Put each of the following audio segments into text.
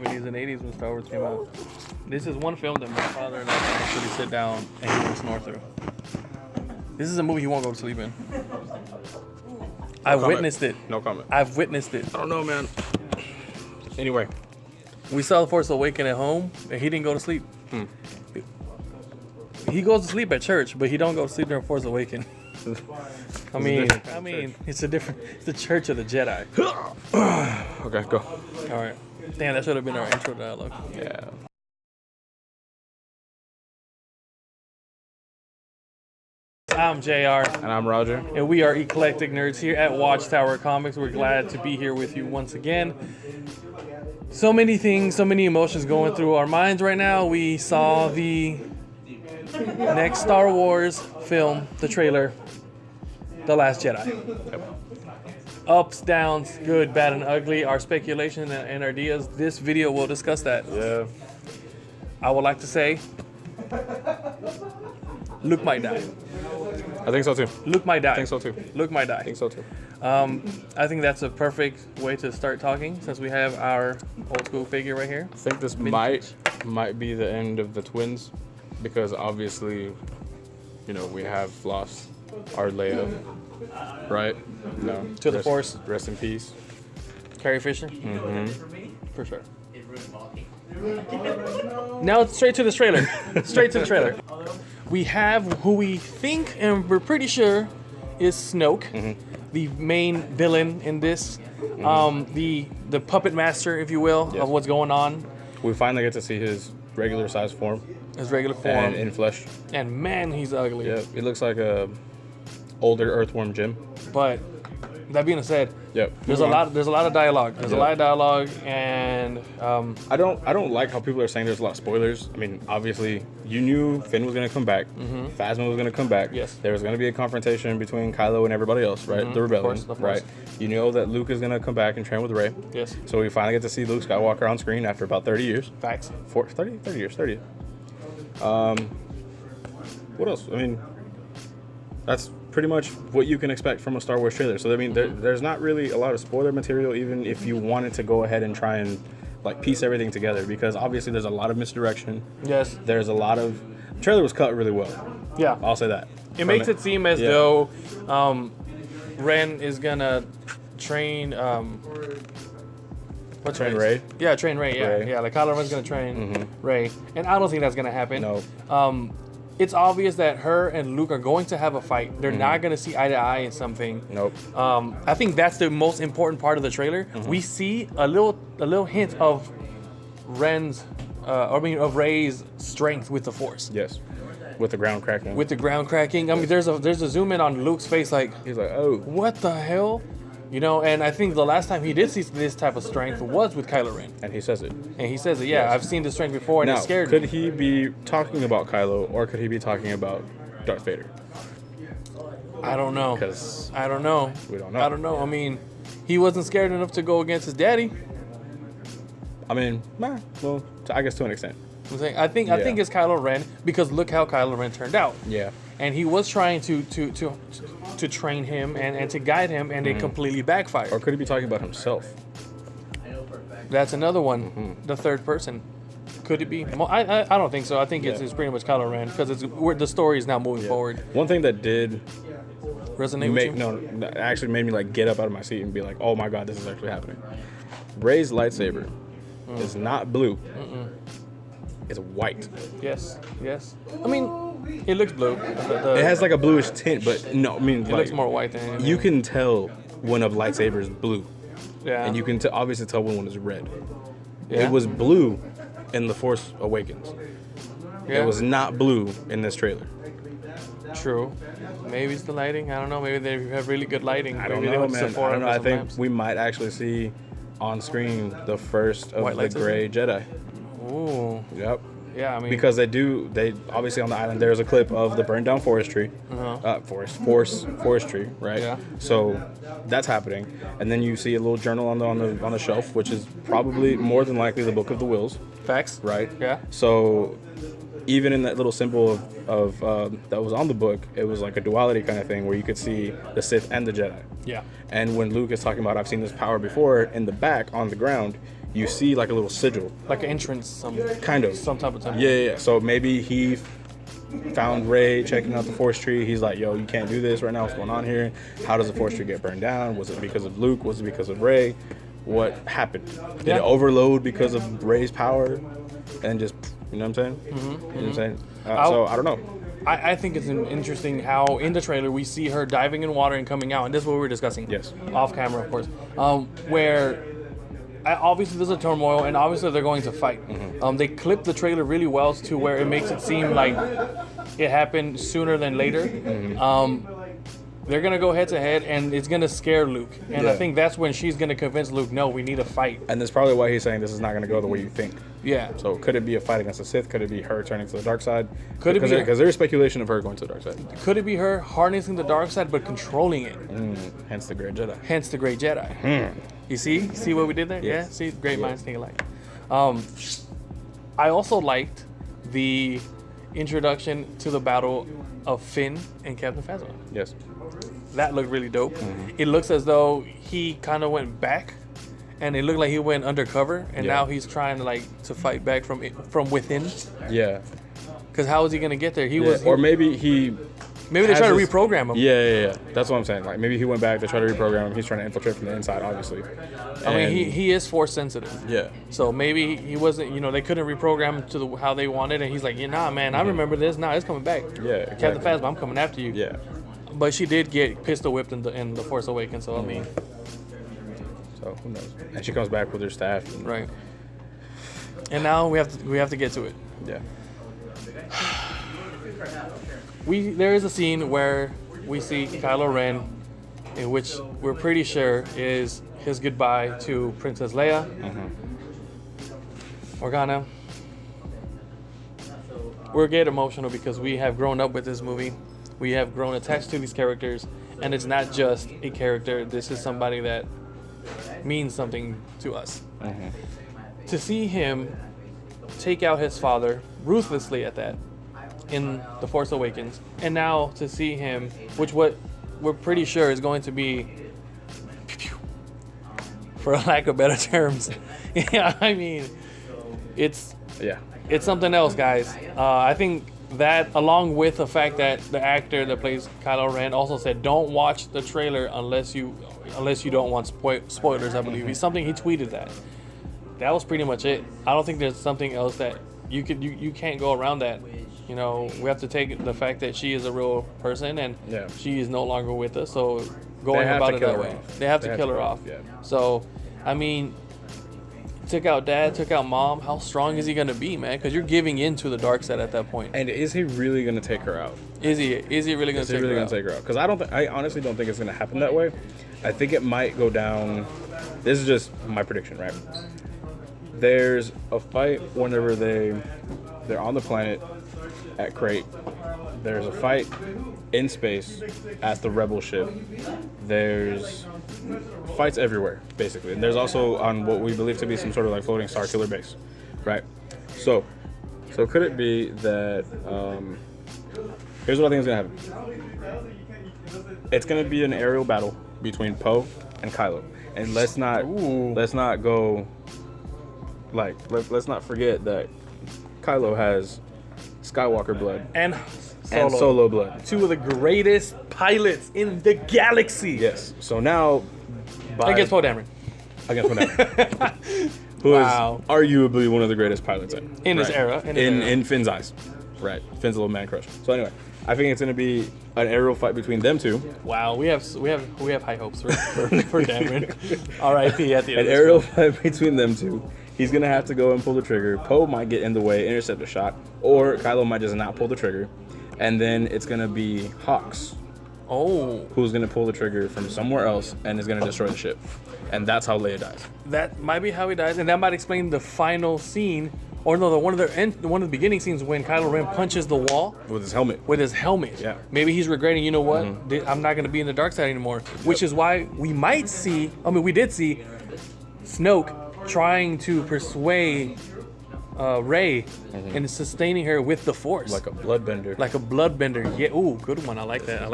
70s and 80s when Star Wars came out. This is one film that my father and I can actually sit down and he will snore through. This is a movie he won't go to sleep in. I witnessed it. No comment. I've witnessed it. I don't know, man. Anyway. We saw The Force Awakens at home and he didn't go to sleep. He goes to sleep at church, but he don't go to sleep during Force Awakens. I mean, it's the Church of the Jedi. Okay, go. All right. Damn, that should have been our intro dialogue. Yeah. I'm JR. And I'm Roger. And we are Eclectic Nerdz here at WATCHTOWER Comics. We're glad to be here with you once again. So many things, so many emotions going through our minds right now. We saw the next Star Wars film, the trailer, The Last Jedi. Yep. Ups, downs, good, bad, and ugly, our speculation and ideas. This video will discuss that. Yeah. I would like to say, Luke might die. I think so too. Luke might die. I think so too. Luke might die. I think so too. I think that's a perfect way to start talking since we have our old school figure right here. I think this might be the end of the twins because obviously, you know, we have lost our Leia, right? No. To the Force. Rest in peace. Carrie Fisher? Mm-hmm. For sure. Now straight to the trailer. Straight to the trailer. We have who we think and we're pretty sure is Snoke, the main villain in this. The puppet master, if you will, Yes. of what's going on. We finally get to see his regular size form. His regular form. And in flesh. And man, he's ugly. Yeah, it looks like a older Earthworm Jim. But that being said, Yep. there's a lot of dialogue. There's a lot of dialogue, and I don't like how people are saying there's a lot of spoilers. I mean, obviously, you knew Finn was gonna come back. Phasma was gonna come back. Yes. There was gonna be a confrontation between Kylo and everybody else, right? The rebellion, of course. right? You know that Luke is gonna come back and train with Rey. yes, So we finally get to see Luke Skywalker on screen after about 30 years. facts. 30 years. What else? I mean, that's pretty much what you can expect from a Star Wars trailer. So I mean, there's not really a lot of spoiler material, even if you wanted to go ahead and try and like piece everything together, because obviously there's a lot of misdirection. Yes. There's a lot of the trailer was cut really well. Yeah. I'll say that. It makes it seem as though Ren is gonna train. What's Train Rey's? Rey? Yeah, train Rey. Yeah, Rey. yeah. Like Kylo Ren's gonna train Rey, and I don't think that's gonna happen. No. It's obvious that her and Luke are going to have a fight. They're not gonna see eye to eye in something. Nope. I think that's the most important part of the trailer. We see a little hint of of Rey's strength with the Force. Yes. With the ground cracking. With the ground cracking. I mean, there's a zoom in on Luke's face, like He's like, oh. what the hell, you know? And I think the last time he did see this type of strength was with Kylo Ren, And he says it. and he says it. Yeah, Yes. I've seen this strength before, and Now, it scared could me. he be talking about Kylo, or could he be talking about Darth Vader? I don't know. Because I don't know. we don't know. I don't know. I mean, he wasn't scared enough to go against his daddy. I mean, well, I guess to an extent. I think it's Kylo Ren, because look how Kylo Ren turned out. Yeah. And he was trying to train him and to guide him, and it completely backfired. Or could he be talking about himself? That's another one. The third person. Could it be? I don't think so. I think it's pretty much Kylo Ren, because the story is now moving forward. One thing that did Resonate with you? that actually made me like get up out of my seat and be like, oh my god, this is actually happening. Rey's lightsaber is not blue. It's white. Yes. I mean, it looks blue. It has like a bluish tint, but no, I mean, It like, looks more white than anything. you can tell when a lightsaber is blue, Yeah. and you can obviously tell when one is red. Yeah. It was blue in The Force Awakens. Yeah. It was not blue in this trailer. True. Maybe it's the lighting. I don't know. Maybe they have really good lighting. I don't Maybe they know, went to man. Sephora I don't know. for I some think lamps. we might actually see on screen the first of White the lightsaber? gray Jedi. Ooh. Yep. Yeah, I mean. Because they obviously on the island there's a clip of the burned down forestry, forestry, right? Yeah. So that's happening, and then you see a little journal on the shelf, which is probably more than likely the Book of the Wills, Facts. right? Yeah. So even in that little symbol of that was on the book, it was like a duality kind of thing where you could see the Sith and the Jedi. Yeah. And when Luke is talking about I've seen this power before, in the back on the ground, you see like a little sigil. Like an entrance, some Kind of. some type of temple. Yeah. So maybe he found Rey checking out the Force tree. He's like, yo, you can't do this right now. What's going on here? How does the Force tree get burned down? Was it because of Luke? Was it because of Rey? What happened? Did it overload because of Rey's power? And just, you know what I'm saying? You know what I'm saying? So I don't know. I think it's interesting how in the trailer we see her diving in water and coming out, and this is what we were discussing. Yes. Off camera, of course. Where obviously there's a turmoil, and obviously they're going to fight. They clip the trailer really well to where it makes it seem like it happened sooner than later. They're going to go head to head, and it's going to scare Luke. And I think that's when she's going to convince Luke, no, we need a fight. And that's probably why he's saying this is not going to go the way you think. Yeah. So could it be a fight against the Sith? Could it be her turning to the dark side? Could it be? Because there's speculation of her going to the dark side. Could it be her harnessing the dark side but controlling it? Hence the Great Jedi. Hence the Great Jedi. You see what we did there? Yes. Yeah. See, great minds think alike. I also liked the introduction to the battle of Finn and Captain Phasma. Yes. That looked really dope. It looks as though he kind of went back, and it looked like he went undercover, and now he's trying to fight back from within. Yeah. Because how is he gonna get there? Or maybe maybe they try to reprogram him. Yeah. That's what I'm saying. Like maybe he went back to try to reprogram him. He's trying to infiltrate from the inside, obviously. I mean, he is force sensitive. Yeah. So maybe he wasn't. They couldn't reprogram him to how they wanted, and he's like, nah, man, I remember this. Nah, it's coming back. Yeah. Exactly. Captain Phasma, I'm coming after you. Yeah. But she did get pistol whipped in the Force Awakens. So I mean. So who knows? And she comes back with her staff. Right. And now we have to get to it. Yeah. There is a scene where we see Kylo Ren, in which we're pretty sure is his goodbye to Princess Leia. Organa. We're getting emotional because we have grown up with this movie. We have grown attached to these characters, and it's not just a character. This is somebody that means something to us. To see him take out his father ruthlessly at that in The Force Awakens, and now to see him, what we're pretty sure is going to be, for lack of better terms, I mean, it's something else, guys. I think that, along with the fact that the actor that plays Kylo Ren also said, don't watch the trailer unless you don't want spoilers, I believe. He tweeted that. That was pretty much it. I don't think there's something else that you can't go around that. We have to take the fact that she is a real person and she is no longer with us. So going about it that way, they have to kill her off. Yeah. So, I mean, took out dad, took out mom. How strong is he gonna be, man? Because you're giving in to the dark side at that point. And is he really gonna take her out? Is he really gonna take her out? Because I honestly don't think it's gonna happen that way. I think it might go down. This is just my prediction, right? There's a fight whenever they're on the planet at Crate. There's a fight in space at the Rebel ship. There's fights everywhere, basically. And there's also on what we believe to be some sort of like floating star killer base, right? So could it be that here's what I think is gonna happen. It's gonna be an aerial battle between Poe and Kylo, and let's not go like let's not forget that Kylo has Skywalker blood and Solo blood. Two of the greatest pilots in the galaxy. Yes. So now, against Poe Dameron. Who is arguably one of the greatest pilots in his era. In Finn's eyes. Right. Finn's a little man crush. So anyway, I think it's going to be an aerial fight between them two. Wow, we have high hopes for Dameron. R.I.P. at the end. An aerial fight between them two. He's going to have to go and pull the trigger. Poe might get in the way, intercept a shot, or Kylo might just not pull the trigger. And then it's going to be Hawks. Who's going to pull the trigger from somewhere else and is going to destroy the ship. And that's how Leia dies. That might be how he dies, and that might explain the final scene, or no, one of the beginning scenes when Kylo Ren punches the wall with his helmet. Yeah. Maybe he's regretting, you know what? I'm not going to be in the dark side anymore. Which is why we did see Snoke trying to persuade Rey and sustaining her with the Force. Like a bloodbender. Yeah. Ooh, good one. I like that.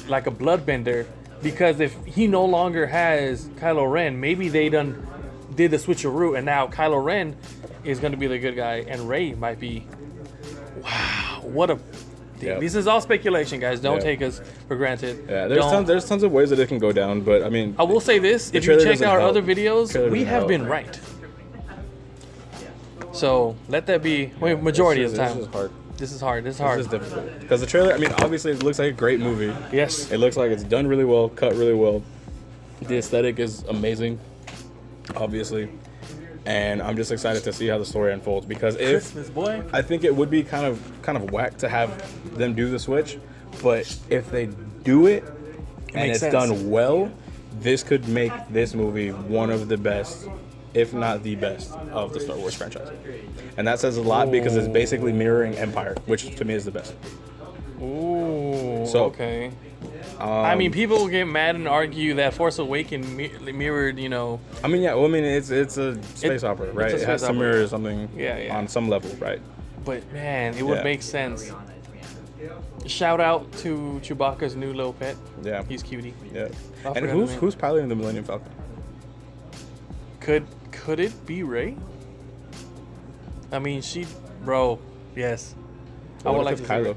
Like a bloodbender. Because if he no longer has Kylo Ren, maybe they done did the switcheroo, and now Kylo Ren is going to be the good guy, and Rey might be. Wow, what a. Yep. This is all speculation, guys. Don't Yep. take us for granted. Yeah, there's tons of ways that it can go down, but I mean, I will say this: if you trailer check doesn't our help. other videos, Trailer we doesn't have help. been right. So let that be majority of the time. This is hard. This is hard. This is hard. This is difficult because the trailer. I mean, obviously, it looks like a great movie. Yes. It looks like it's done really well, cut really well. The aesthetic is amazing, obviously, and I'm just excited to see how the story unfolds. Because Christmas, boy. I think it would be kind of whack to have them do the switch, but if they do it and makes it's sense. done well, this could make this movie one of the best, if not the best, of the Star Wars franchise. And that says a lot because it's basically mirroring Empire, which to me is the best. Ooh. So, okay. I mean, people get mad and argue that Force Awakens mirrored, you know. I mean, yeah. Well, I mean, it's a space opera, right? a It has space to opera. mirror something Yeah. on some level, right? But man, it would Yeah. make sense. Shout out to Chewbacca's new little pet. Yeah. He's cutie. Yeah. I And forgot his name. who's piloting the Millennium Falcon? Could it be Rey? I mean, bro, yes. I would What like if to it's see Kylo?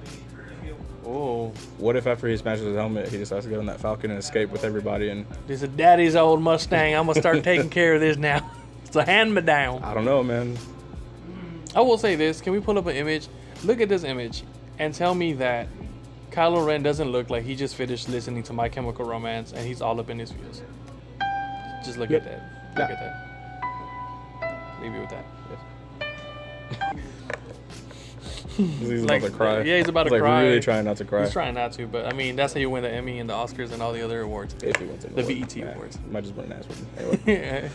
Oh, What if after he smashes his helmet, he decides to get on that Falcon and escape with everybody? And this is Daddy's old Mustang. I'm gonna start taking care of this now. It's a hand me down. I don't know, man. I will say this. Can we pull up an image? Look at this image and tell me that Kylo Ren doesn't look like he just finished listening to My Chemical Romance and he's all up in his feels. Just look Yep. at that. Look at that. Leave you with that. He's Like, about to cry. yeah, he's about to like cry. really trying not to cry. He's trying not to, but I mean, that's how you win the Emmy and the Oscars and all the other awards. If he wins it, The well, BET awards. Might just win an ass with him. Anyway.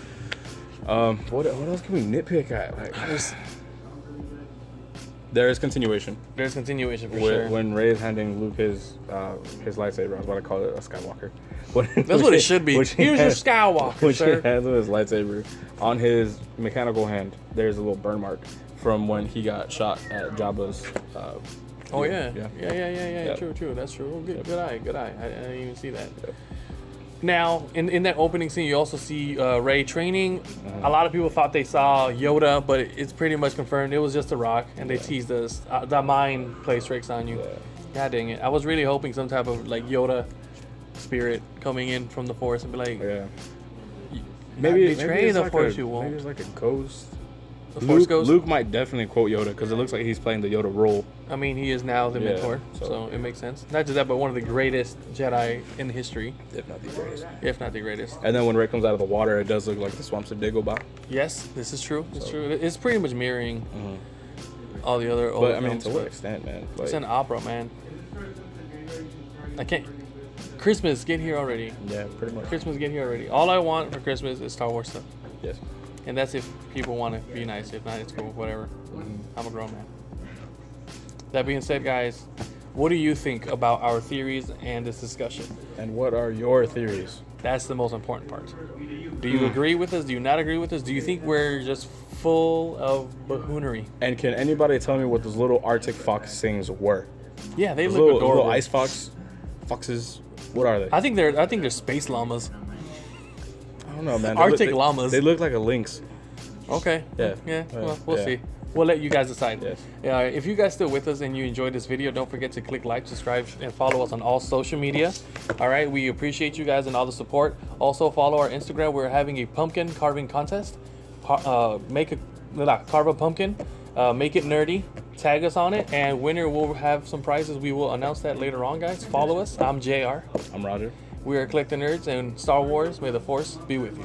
What else can we nitpick at? Like, there is continuation. There's continuation for sure. When Rey is handing Luke his lightsaber, I was about to call it a Skywalker. That's what it should be. Here's your Skywalker, When sir. he hands him his lightsaber, on his mechanical hand, there's a little burn mark from when he got shot at Jabba's. Oh yeah. Yeah. Yeah. True. That's true. Oh, good eye. I didn't even see that. Yep. Now, in that opening scene, you also see Rey training. Mm-hmm. A lot of people thought they saw Yoda, but it's pretty much confirmed it was just a rock, and they teased us. The mind plays tricks on you. Yeah. God dang it! I was really hoping some type of like Yoda spirit coming in from the Force and be like, Yeah. maybe betray it's the like Force a, you won't. Maybe it's like a ghost. The Force ghost. Luke might definitely quote Yoda because it looks like he's playing the Yoda role. I mean, he is now the Yeah, mentor, so it makes sense. Not just that, but one of the greatest Jedi in history, If not the greatest. if not the greatest. And then when Rey comes out of the water, it does look like the swamps of Dagobah. Yes, this is true. It's true. It's pretty much mirroring all the other old But I mean, films, to what but extent, man? it's Like, an opera, man. I can't. Christmas, get here already. yeah, pretty much. Christmas, get here already. All I want for Christmas is Star Wars stuff. Yes. And that's if people want to be nice. If not, it's cool. Whatever. I'm a grown man. That being said, guys, what do you think about our theories and this discussion? And what are your theories? That's the most important part. Do you agree with us? Do you not agree with us? Do you think we're just full of bahoonery? And can anybody tell me what those little Arctic fox things were? Yeah, they Those look little, adorable. little ice foxes. What are they? I think they're space llamas. I don't know, man. Arctic llamas. They look like a lynx. Okay. Yeah. Well, we'll Yeah. see. We'll let you guys decide. Yes. If you guys still with us and you enjoyed this video, don't forget to click like, subscribe, and follow us on all social media. All right. We appreciate you guys and all the support. Also follow our Instagram. We're having a pumpkin carving contest. Carve a pumpkin. Make it nerdy. Tag us on it, and winner will have some prizes. We will announce that later on, guys. Follow us. I'm JR. I'm Roger. We are Eclectic Nerdz, and Star Wars. May the Force be with you.